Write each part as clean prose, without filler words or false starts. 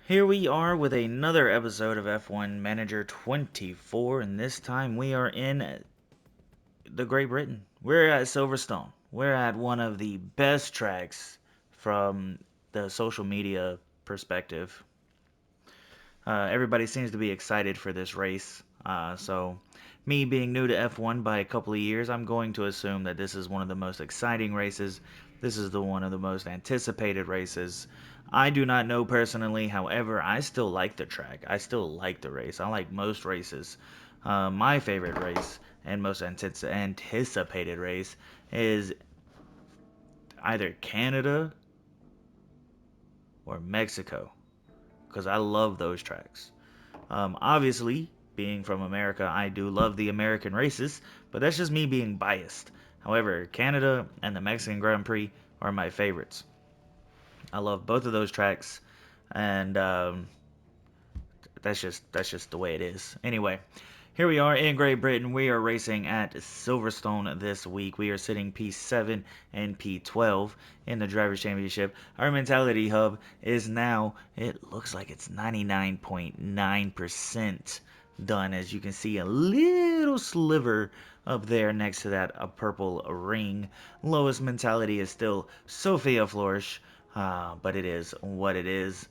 Here we are with another episode of F1 Manager 24, and this time we are in the Great Britain. We're at Silverstone. We're at one of the best tracks from the social media perspective. Everybody seems to be excited for this race. So, me being new to F1 by a couple of years, I'm going to assume that this is one of the most exciting races. This is one of the most anticipated races. I do not know personally, however, I still like the track. I still like the race. I like most races. My favorite race and most anticipated race is either Canada or Mexico because I love those tracks. Obviously, being from America, I do love the American races, but that's just me being biased. However, Canada and the Mexican Grand Prix are my favorites. I love both of those tracks, and that's just the way it is. Anyway, here we are in Great Britain. We are racing at Silverstone this week. We are sitting P7 and P12 in the Drivers' Championship. Our mentality hub is now, it looks like it's 99.9% done. As you can see, a little sliver up there next to that purple ring. Lowest mentality is still Sophia Flores, but it is what it is.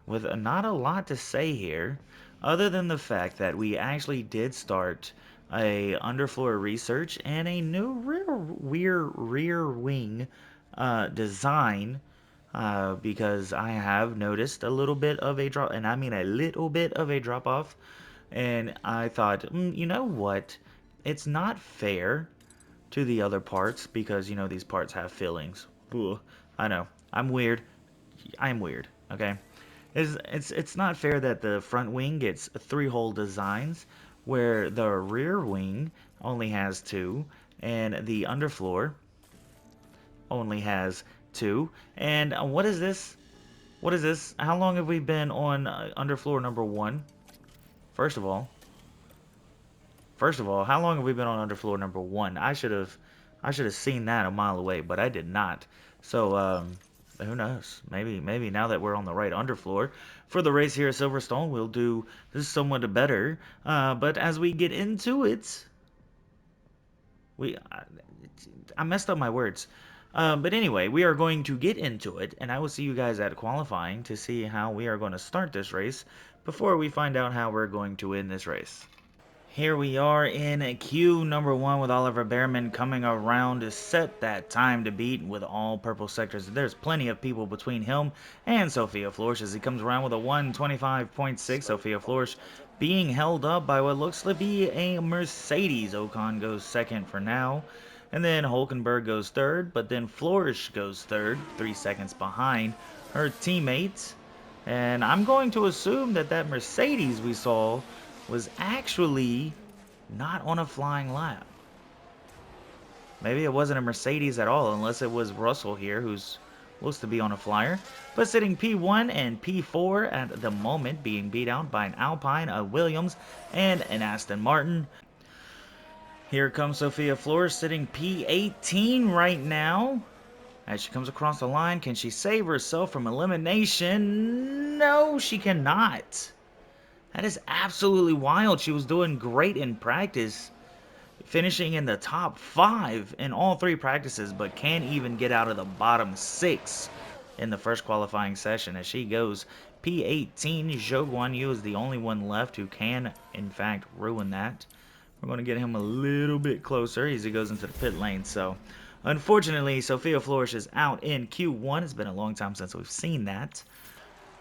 With not a lot to say here, other than the fact that we actually did start a underfloor research and a new rear wing design, because I have noticed a little bit of a drop, and I mean a little bit of a drop off, and I thought, you know what, it's not fair to the other parts because these parts have fillings. Ugh, I know, I'm weird. I'm weird. Okay. It's not fair that the front wing gets three-hole designs where the rear wing only has two and the underfloor only has two. And what is this? What is this? How long have we been on underfloor number one? First of all, how long have we been on underfloor number one? I should have seen that a mile away, but I did not. So who knows? Maybe now that we're on the right underfloor for the race here at Silverstone, we'll do this somewhat better. But as we get into it, I messed up my words. But anyway, we are going to get into it, and I will see you guys at qualifying to see how we are going to start this race before we find out how we're going to win this race. Here we are in queue number one with Oliver Behrman coming around to set that time to beat with all purple sectors. There's plenty of people between him and Sophia Flores as he comes around with a 125.6. Sophia Flores being held up by what looks to be a Mercedes. Ocon goes second for now. And then Hulkenberg goes third, but then Flores goes third, 3 seconds behind her teammates. And I'm going to assume that that Mercedes we saw was actually not on a flying lap. Maybe it wasn't a Mercedes at all, unless it was Russell here, who's supposed to be on a flyer. But sitting P1 and P4 at the moment, being beat out by an Alpine, a Williams, and an Aston Martin. Here comes Sophia Flores sitting P18 right now. As she comes across the line, can she save herself from elimination? No, she cannot. That is absolutely wild. She was doing great in practice, finishing in the top 5 in all 3 practices, but can't even get out of the bottom 6 in the first qualifying session as she goes P18. Zhou Guanyu is the only one left who can, in fact, ruin that. We're going to get him a little bit closer as he goes into the pit lane. So, unfortunately, Sophia Flores is out in Q1. It's been a long time since we've seen that.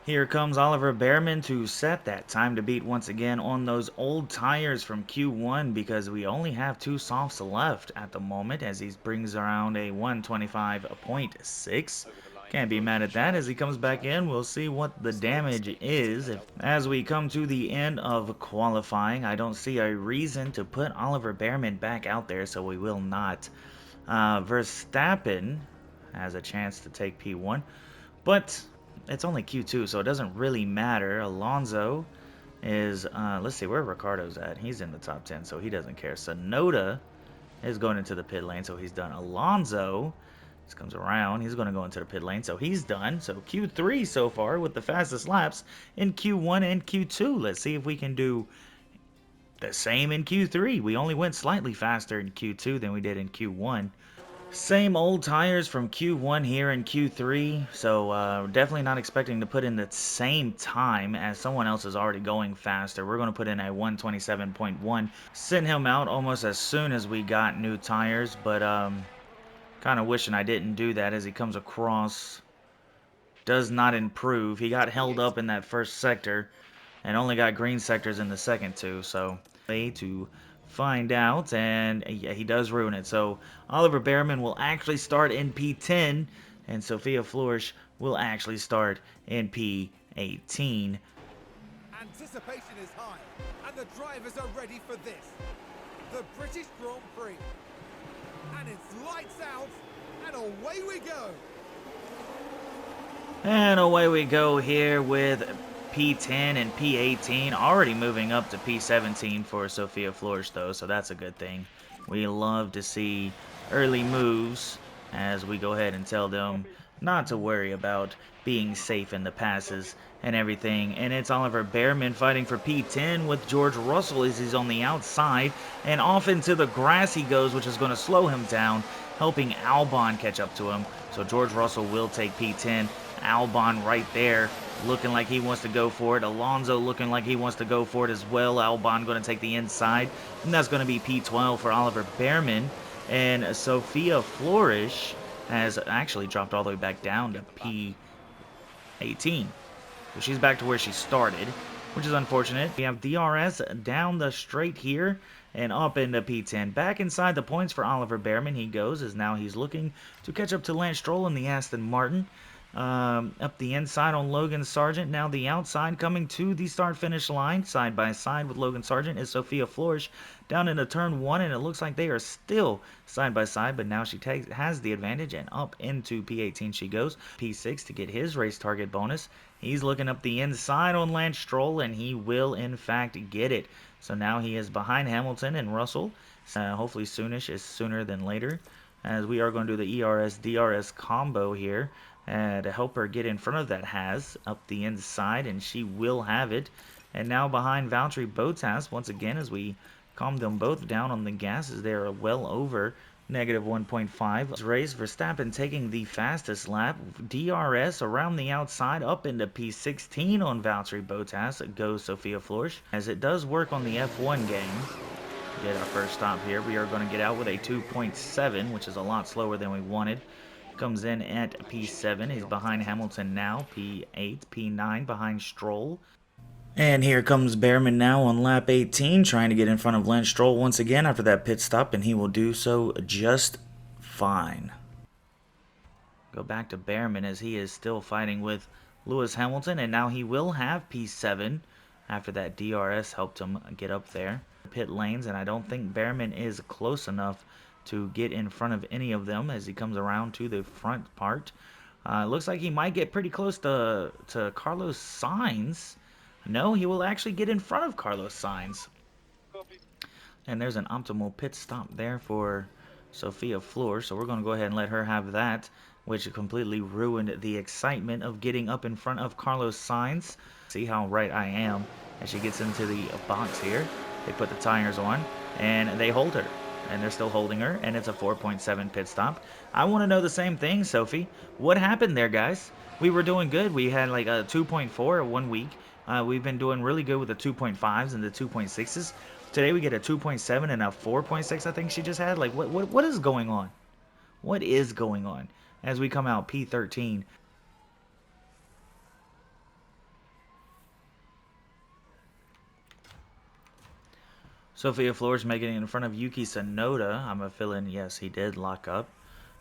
Here comes Oliver Behrman to set that time to beat once again on those old tires from Q1 because we only have 2 softs left at the moment as he brings around a 125.6. Can't be mad at that. As he comes back in, we'll see what the damage is. As we come to the end of qualifying, I don't see a reason to put Oliver Behrman back out there, so we will not. Verstappen has a chance to take P1, but it's only Q2, so it doesn't really matter. Alonso is, let's see where Ricardo's at. He's in the top 10, so he doesn't care. Sonoda is going into the pit lane, so he's done. Alonso This comes around. He's going to go into the pit lane, so he's done. So Q3 so far with the fastest laps in Q1 and Q2. Let's see if we can do the same in Q3. We only went slightly faster in Q2 than we did in Q1. Same old tires from Q1 here in Q3, so definitely not expecting to put in the same time as someone else is already going faster. We're going to put in a 127.1. Sent him out almost as soon as we got new tires, but kind of wishing I didn't do that as he comes across. Does not improve. He got held up in that first sector and only got green sectors in the second two, so way to find out, and yeah, he does ruin it. So Oliver Behrman will actually start in P10, and Sophia Flores will actually start in P18. Anticipation is high, and the drivers are ready for this. The British Grand Prix. And it's lights out, and away we go. And away we go here with P10 and P18, already moving up to P17 for Sophia Flores, though, so that's a good thing. We love to see early moves as we go ahead and tell them not to worry about being safe in the passes and everything. And it's Oliver Behrman fighting for P10 with George Russell as he's on the outside, and off into the grass he goes, which is going to slow him down, helping Albon catch up to him. So George Russell will take P10. Albon right there looking like he wants to go for it. Alonso looking like he wants to go for it as well. Albon going to take the inside, and that's going to be P12 for Oliver Behrman. And Sophia Flores has actually dropped all the way back down to P18. So she's back to where she started, which is unfortunate. We have DRS down the straight here and up into P10. Back inside the points for Oliver Behrman he goes, as now he's looking to catch up to Lance Stroll in the Aston Martin. Up the inside on Logan Sargent. Now the outside coming to the start-finish line. Side by side with Logan Sargent is Sophia Flores down into turn 1, and it looks like they are still side by side, but now she has the advantage, and up into P18 she goes. P6 to get his race target bonus. He's looking up the inside on Lance Stroll, and he will in fact get it. So now he is behind Hamilton and Russell. Hopefully soonish is sooner than later, as we are going to do the ERS-DRS combo here. To help her get in front of that Haas up the inside, and she will have it. And now behind Valtteri Bottas once again as we calm them both down on the gas as they are well over negative 1.5. Race, Verstappen taking the fastest lap. DRS around the outside up into P16 on Valtteri Bottas. Goes Sophia Flores, as it does work on the F1 game. Get our first stop here. We are going to get out with a 2.7, which is a lot slower than we wanted. Comes in at P7. He's behind Hamilton now. P8, P9 behind Stroll. And here comes Behrman now on lap 18, trying to get in front of Lance Stroll once again after that pit stop, and he will do so just fine. Go back to Behrman as he is still fighting with Lewis Hamilton, and now he will have P7 after that DRS helped him get up there. Pit lanes, and I don't think Behrman is close enough to get in front of any of them as he comes around to the front part. Looks like he might get pretty close to Carlos Sainz. No, he will actually get in front of Carlos Sainz. And there's an optimal pit stop there for Sophia Flores, so we're going to go ahead and let her have that, which completely ruined the excitement of getting up in front of Carlos Sainz. See how right I am as she gets into the box here. They put the tires on, and they hold her. And they're still holding her, and it's a 4.7 pit stop. I want to know the same thing, Sophie. What happened there, guys? We were doing good. We had like a 2.4 1 week. We've been doing really good with the 2.5s and the 2.6s. Today we get a 2.7 and a 4.6, I think she just had. Like, what is going on? What is going on? As we come out P13. Sophia Flores making it in front of Yuki Tsunoda. I'm a feeling, yes, he did lock up.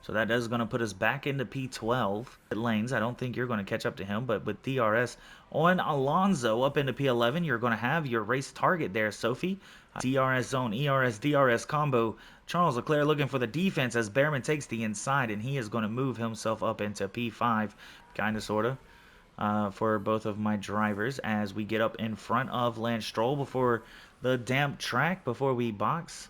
So that is going to put us back into P12 lanes. I don't think you're going to catch up to him, but with DRS on Alonso up into P11, you're going to have your race target there, Sophie. DRS zone, ERS, DRS combo. Charles Leclerc looking for the defense as Behrman takes the inside, and he is going to move himself up into P5, kind of, sort of. For both of my drivers as we get up in front of Lance Stroll before the damp track, before we box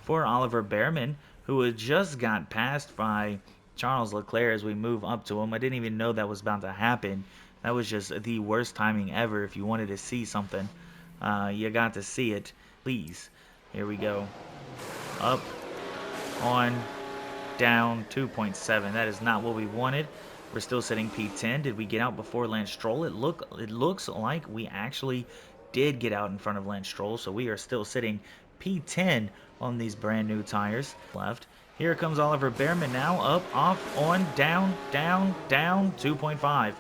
for Oliver Behrman, who had just got passed by Charles Leclerc as we move up to him. I didn't even know that was about to happen. That was just the worst timing ever. If you wanted to see something, you got to see it. Please. Here we go. Up, on, down, 2.7. That is not what we wanted. We're still sitting P10. Did we get out before Lance Stroll? It looks like we actually did get out in front of Lance Stroll, so we are still sitting P10 on these brand new tires. Left. Here comes Oliver Bearman now. Up, off, on, down, down, down, 2.5.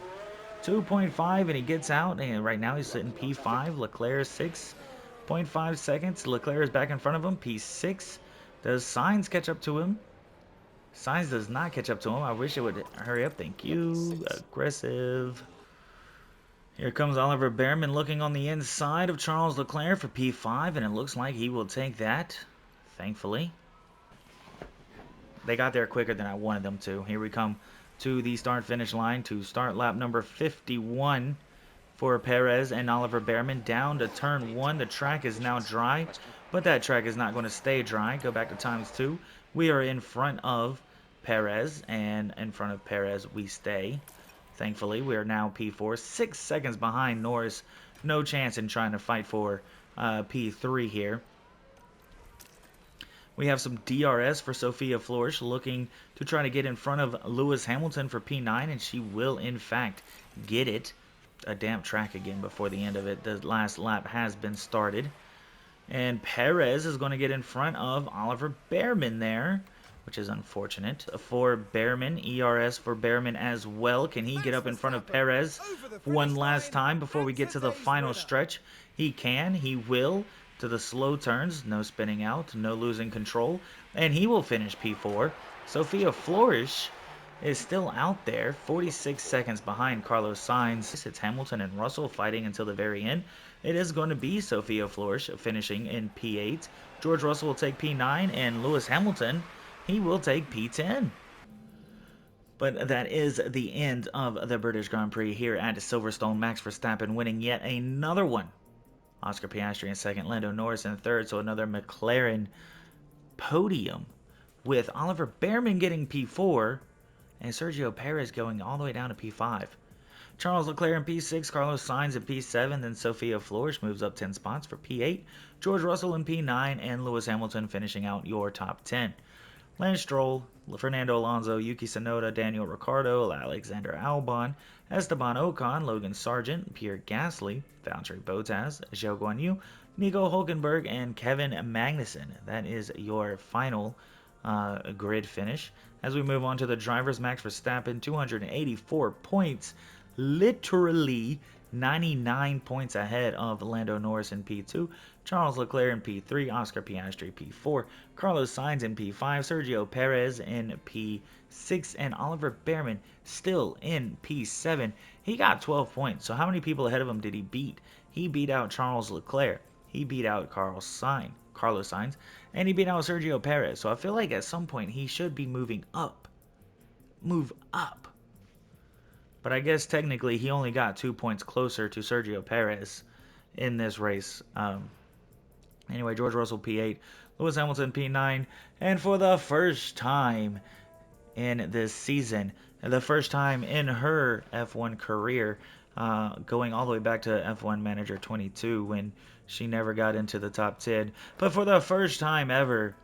2.5, and he gets out, and right now he's sitting P5. Leclerc 6.5 seconds. Leclerc is back in front of him, P6. Does Sainz catch up to him? Sainz does not catch up to him. I wish it would hurry up. Thank you. Aggressive. Here comes Oliver Bearman looking on the inside of Charles Leclerc for P5, and it looks like he will take that, thankfully. They got there quicker than I wanted them to. Here we come to the start-finish line to start lap number 51 for Perez and Oliver Bearman. Down to turn 1. The track is now dry, but that track is not going to stay dry. Go back to times 2. We are in front of Perez, and in front of Perez we stay. Thankfully, we are now P4, 6 seconds behind Norris. No chance in trying to fight for P3 here. We have some DRS for Sophia Flores looking to try to get in front of Lewis Hamilton for P9, and she will, in fact, get it. A damp track again before the end of it. The last lap has been started. And Perez is going to get in front of Oliver Bearman there, which is unfortunate. For Bearman, ERS for Bearman as well. Can he get up in front of Perez one last time before we get to the final stretch? He can, he will. To the slow turns, no spinning out, no losing control, and he will finish P4. Sophia Flores is still out there, 46 seconds behind Carlos Sainz. It's Hamilton and Russell fighting until the very end. It is going to be Sophia Flores finishing in P8. George Russell will take P9, and Lewis Hamilton, he will take P10. But that is the end of the British Grand Prix here at Silverstone. Max Verstappen winning yet another one. Oscar Piastri in second, Lando Norris in third, so another McLaren podium with Oliver Bearman getting P4 and Sergio Perez going all the way down to P5. Charles Leclerc in P6, Carlos Sainz in P7, then Sophia Flores moves up 10 spots for P8, George Russell in P9, and Lewis Hamilton finishing out your top 10. Lance Stroll, Fernando Alonso, Yuki Tsunoda, Daniel Ricciardo, Alexander Albon, Esteban Ocon, Logan Sargent, Pierre Gasly, Valtteri Bottas, Zhou Guanyu, Nico Hulkenberg, and Kevin Magnussen. That is your final grid finish. As we move on to the drivers, Max Verstappen, 284 points, literally 99 points ahead of Lando Norris in P2, Charles Leclerc in P3, Oscar Piastri P4, Carlos Sainz in P5, Sergio Perez in P6, and Oliver Bearman still in P7. He got 12 points, so how many people ahead of him did he beat? He beat out Charles Leclerc, he beat out Carlos Sainz, and he beat out Sergio Perez, so I feel like at some point he should be moving up. Move up. But I guess technically he only got 2 points closer to Sergio Perez in this race. Anyway, George Russell P8, Lewis Hamilton P9, and for the first time in this season, the first time in her F1 career, going all the way back to F1Manager24 when she never got into the top 10. But for the first time ever,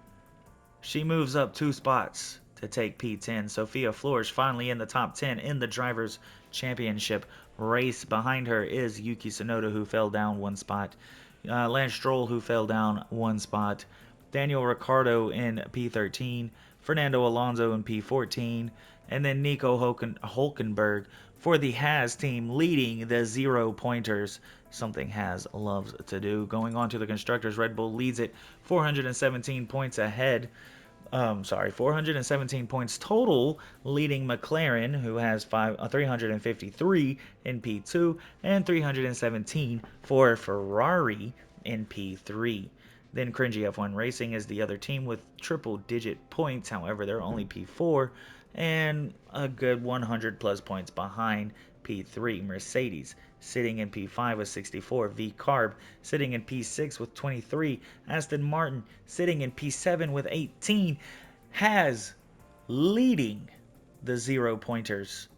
she moves up 2 spots to take P10. Sophia Flores finally in the top 10 in the Drivers' Championship race. Behind her is Yuki Tsunoda, who fell down 1 spot. Lance Stroll, who fell down 1 spot. Daniel Ricciardo in P13. Fernando Alonso in P14. And then Nico Hulkenberg for the Haas team leading the 0-pointers. Something Haas loves to do. Going on to the Constructors, Red Bull leads it 417 points ahead. 417 points total, leading McLaren, who has 353 in P2, and 317 for Ferrari in P3. Then Cringy F1 Racing is the other team with triple-digit points, however, they're only P4, and a good 100-plus points behind P3. Mercedes sitting in P5 with 64. V-Carb sitting in P6 with 23. Aston Martin sitting in P7 with 18. Has leading the 0 pointers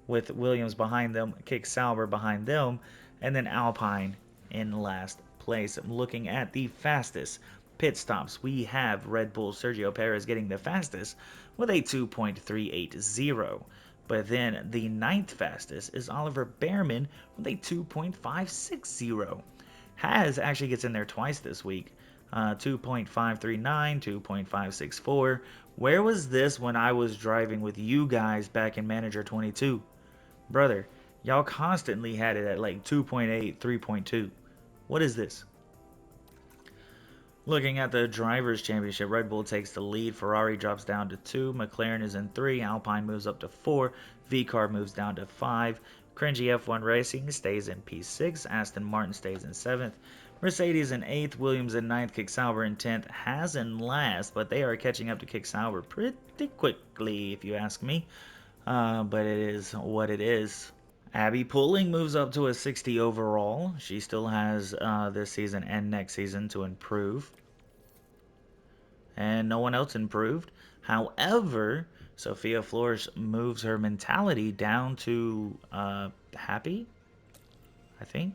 with Williams behind them, Kick Sauber behind them, and then Alpine in last place. I'm looking at the fastest pit stops. We have Red Bull Sergio Perez getting the fastest with a 2.380. But then the ninth fastest is Oliver Bearman with a 2.560. Has actually gets in there twice this week. 2.539, 2.564. Where was this when I was driving with you guys back in Manager 22? Brother, y'all constantly had it at like 2.8, 3.2. What is this? Looking at the Drivers' Championship, Red Bull takes the lead, Ferrari drops down to 2, McLaren is in 3, Alpine moves up to 4, VCAR moves down to 5, Cringy F1 Racing stays in P6, Aston Martin stays in 7th, Mercedes in 8th, Williams in 9th, Kick Sauber in 10th, Haas in last, but they are catching up to Kick Sauber pretty quickly if you ask me. But it is what it is. Abby Pulling moves up to a 60 overall. She still has this season and next season to improve. And no one else improved. However, Sophia Flores moves her mentality down to happy, I think.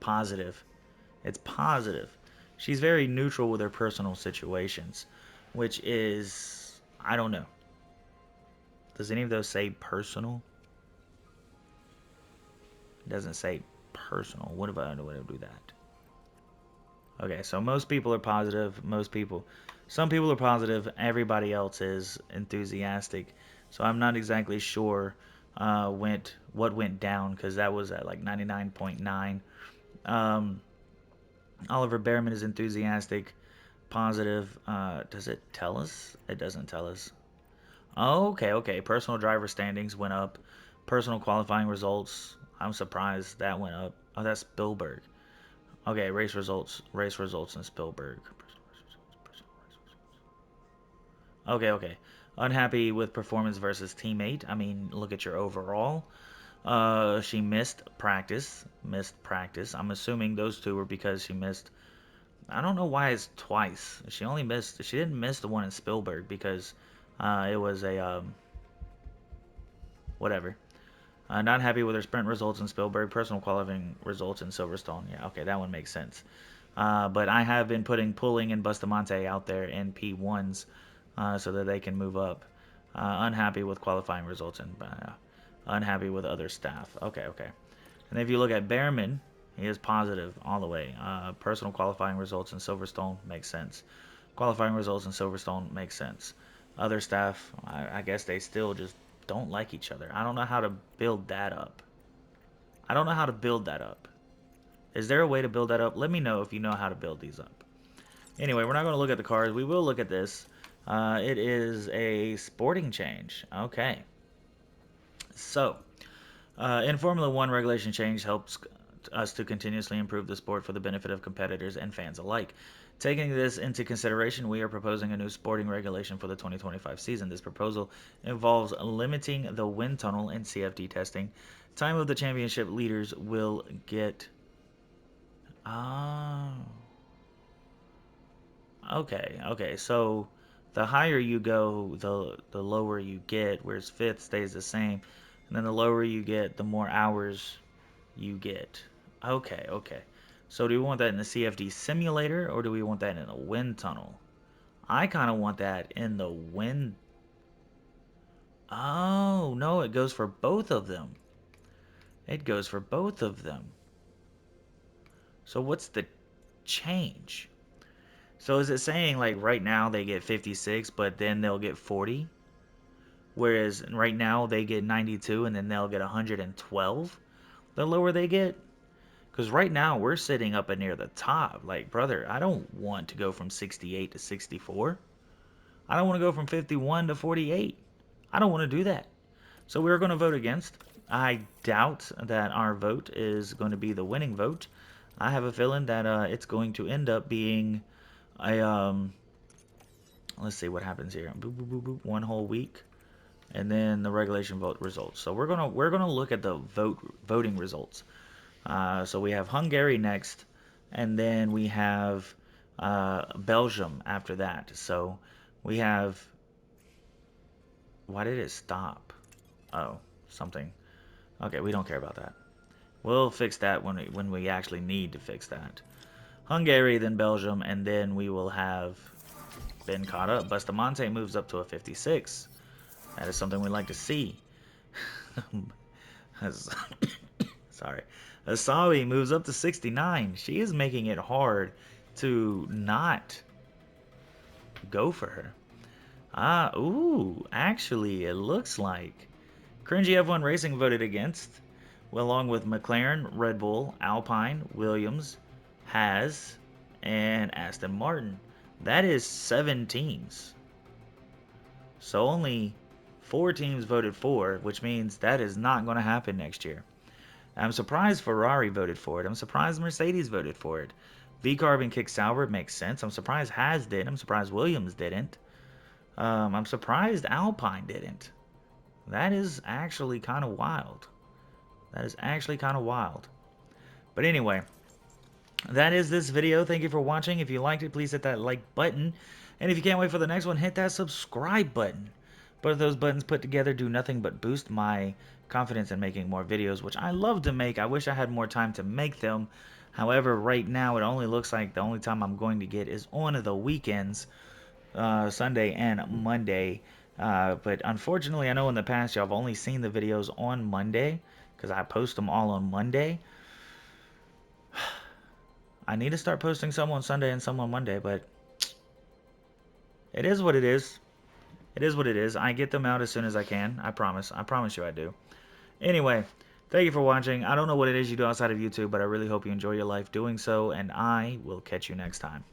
Positive. It's positive. She's very neutral with her personal situations, which is, I don't know. Does any of those say personal? It doesn't say personal. What if I do that? Okay, so most people are positive. Some people are positive. Everybody else is enthusiastic. So I'm not exactly sure what went down because that was at like 99.9. Oliver Bearman is enthusiastic, positive. Does it tell us? It doesn't tell us. Oh, okay. Personal driver standings went up. Personal qualifying results. I'm surprised that went up. Oh, that's Spielberg. Okay, race results. Race results in Spielberg. Okay. Unhappy with performance versus teammate. I mean, look at your overall. She missed practice. Missed practice. I'm assuming those two were because she missed. I don't know why it's twice. She only missed. She didn't miss the one in Spielberg because it was a whatever. Not happy with her sprint results in Spielberg. Personal qualifying results in Silverstone. Yeah, okay, that one makes sense. But I have been putting Pulling and Bustamante out there in P1s so that they can move up. Unhappy with qualifying results and unhappy with other staff. Okay. And if you look at Bearman, he is positive all the way. Personal qualifying results in Silverstone makes sense. Qualifying results in Silverstone makes sense. Other staff, I guess they still just don't like each other. I don't know how to build that up. I don't know how to build that up. Is there a way to build that up? Let me know if you know how to build these up. Anyway, we're not going to look at the cars. We will look at this. It is a sporting change. Okay. So, in Formula One, regulation change helps us to continuously improve the sport for the benefit of competitors and fans alike. Taking this into consideration, we are proposing a new sporting regulation for the 2025 season. This proposal involves limiting the wind tunnel in CFD testing. Time of the championship leaders will get. Oh. Okay. So the higher you go, the lower you get, whereas fifth stays the same. And then the lower you get, the more hours you get. Okay. So do we want that in the CFD simulator or do we want that in a wind tunnel? I kind of want that in the wind. Oh, no, it goes for both of them. It goes for both of them. So what's the change? So is it saying like right now they get 56, but then they'll get 40? Whereas right now they get 92 and then they'll get 112 the lower they get? Because right now we're sitting up near the top. Like, brother, I don't want to go from 68 to 64. I don't want to go from 51 to 48. I don't want to do that. So we're going to vote against. I doubt that our vote is going to be the winning vote. I have a feeling that it's going to end up being a let's see what happens here. Boop, boop, boop, boop. One whole week, and then the regulation vote results. So we're gonna look at the voting results. So we have Hungary next, and then we have Belgium after that. So we have Why did it stop? Oh, something. Okay, we don't care about that. We'll fix that when we actually need to fix that. Hungary, then Belgium, and then we will have been caught up. Bustamante moves up to a 56. That is something we like to see. Sorry. Asawi moves up to 69. She is making it hard to not go for her. Actually, it looks like Cringy F1 Racing voted against, well, along with McLaren, Red Bull, Alpine, Williams, Haas, and Aston Martin. That is 7 teams. So only 4 teams voted for, which means that is not going to happen next year. I'm surprised Ferrari voted for it. I'm surprised Mercedes voted for it. V-Carb and Kick Sauber makes sense. I'm surprised Haas did. I'm surprised Williams didn't. I'm surprised Alpine didn't. That is actually kind of wild. That is actually kind of wild. But anyway, that is this video. Thank you for watching. If you liked it, please hit that like button. And if you can't wait for the next one, hit that subscribe button. Both of those buttons put together do nothing but boost my confidence in making more videos, which I love to make. I wish I had more time to make them. However, right now it only looks like the only time I'm going to get is on the weekends, Sunday and Monday. But unfortunately, I know in the past y'all have only seen the videos on Monday because I post them all on Monday. I need to start posting some on Sunday and some on Monday, but it is what it is. It is what it is. I get them out as soon as I can. I promise. I promise you I do. Anyway, thank you for watching. I don't know what it is you do outside of YouTube, but I really hope you enjoy your life doing so, and I will catch you next time.